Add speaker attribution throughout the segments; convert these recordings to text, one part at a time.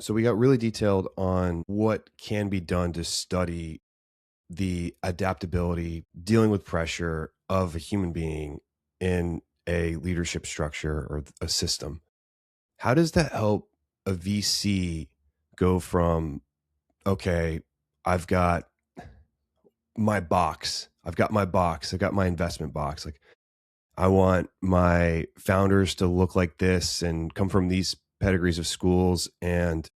Speaker 1: So we got really detailed on what can be done to study the adaptability, dealing with pressure of a human being in a leadership structure or a system. How does that help a VC go from, okay, I've got I've got my investment box. Like I want my founders to look like this and come from these pedigrees of schools and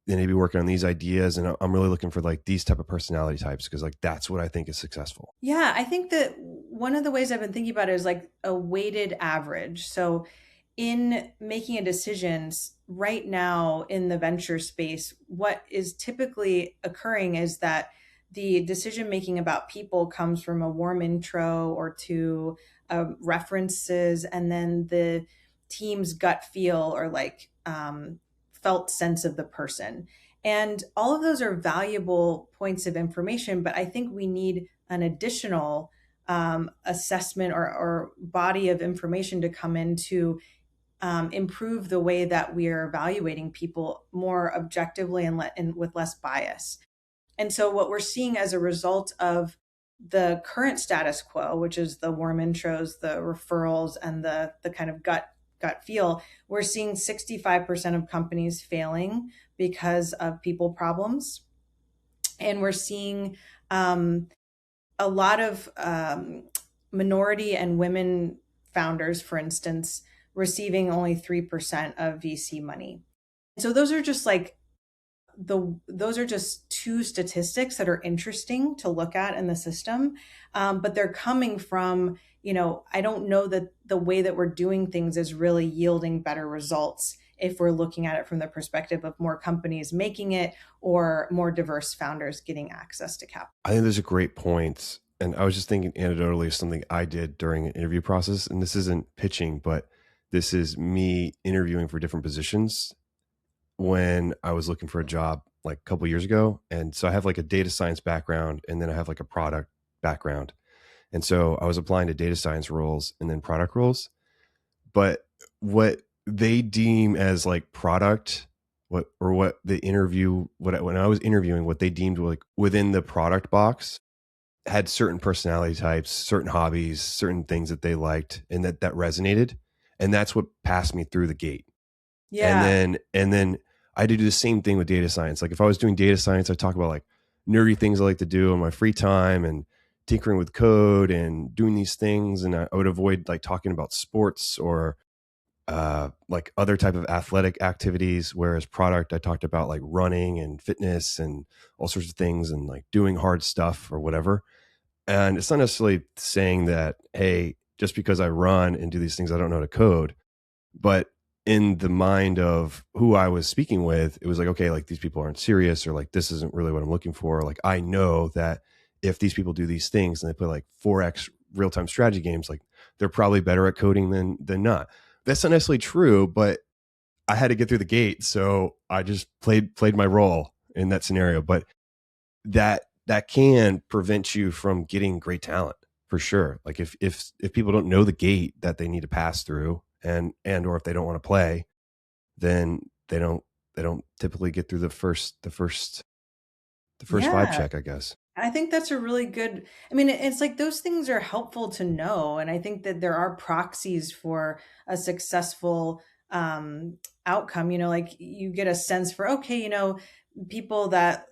Speaker 1: maybe working on these ideas. And I'm really looking for like these type of personality types because like that's what I think is successful.
Speaker 2: Yeah, I think that one of the ways I've been thinking about it is like a weighted average. So, in making a decisions right now in the venture space, what is typically occurring is that the decision making about people comes from a warm intro or two references, and then the team's gut feel or like felt sense of the person. And all of those are valuable points of information, but I think we need an additional assessment or body of information to come in to improve the way that we are evaluating people more objectively and with less bias. And so, what we're seeing as a result of the current status quo, which is the warm intros, the referrals, and the kind of gut feel, we're seeing 65% of companies failing because of people problems, and we're seeing um, a lot of minority and women founders, for instance, receiving only 3% of VC money. So those are just like those are just two statistics that are interesting to look at in the system, but they're coming from, I don't know that the way that we're doing things is really yielding better results if we're looking at it from the perspective of more companies making it or more diverse founders getting access to capital.
Speaker 1: I think those are great points. And I was just thinking anecdotally of something I did during an interview process. And this isn't pitching, but this is me interviewing for different positions when I was looking for a job like a couple years ago. And so I have like a data science background and then I have like a product background. And so I was applying to data science roles and then product roles. But what they deem as like product, what the interview, when I was interviewing, what they deemed like within the product box had certain personality types, certain hobbies, certain things that they liked and that resonated. And that's what passed me through the gate.
Speaker 2: Yeah.
Speaker 1: And then I had to do the same thing with data science. Like if I was doing data science, I talk about like nerdy things I like to do in my free time and tinkering with code and doing these things. And I would avoid like talking about sports or like other type of athletic activities. Whereas product, I talked about like running and fitness and all sorts of things and like doing hard stuff or whatever. And it's not necessarily saying that, hey, just because I run and do these things, I don't know how to code. But in the mind of who I was speaking with, it was like, okay, like these people aren't serious or like this isn't really what I'm looking for. Like I know that if these people do these things and they play like 4X real time strategy games, like they're probably better at coding than not. That's not necessarily true, but I had to get through the gate. So I just played my role in that scenario. But that can prevent you from getting great talent for sure. Like if people don't know the gate that they need to pass through and or if they don't want to play, then they don't typically get through the first vibe
Speaker 2: Yeah.
Speaker 1: check, I guess.
Speaker 2: I think that's a really good, I mean, it's like those things are helpful to know. And I think that there are proxies for a successful outcome. Like you get a sense for, okay, people that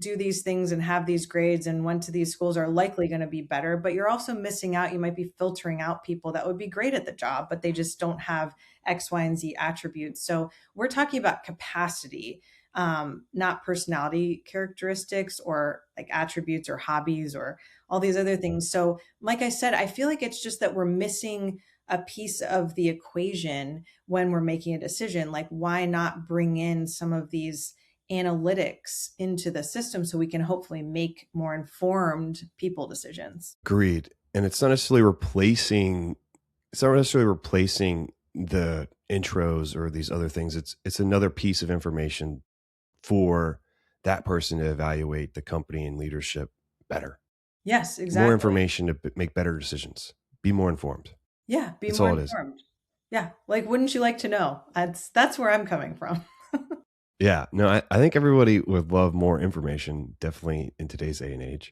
Speaker 2: do these things and have these grades and went to these schools are likely going to be better, but you're also missing out. You might be filtering out people that would be great at the job, but they just don't have X, Y, and Z attributes. So we're talking about capacity, not personality characteristics or like attributes or hobbies or all these other things. So, like I said, I feel like it's just that we're missing a piece of the equation when we're making a decision. Like, why not bring in some of these analytics into the system so we can hopefully make more informed people decisions?
Speaker 1: Agreed. And it's not necessarily replacing the intros or these other things. It's another piece of information for that person to evaluate the company and leadership better.
Speaker 2: Yes,
Speaker 1: More
Speaker 2: exactly.
Speaker 1: information to make better decisions. Be more informed.
Speaker 2: Yeah, be
Speaker 1: That's
Speaker 2: more
Speaker 1: all it is.
Speaker 2: informed. Yeah, like wouldn't you like to know? That's where I'm coming from.
Speaker 1: Yeah, no, I think everybody would love more information, definitely in today's day and age.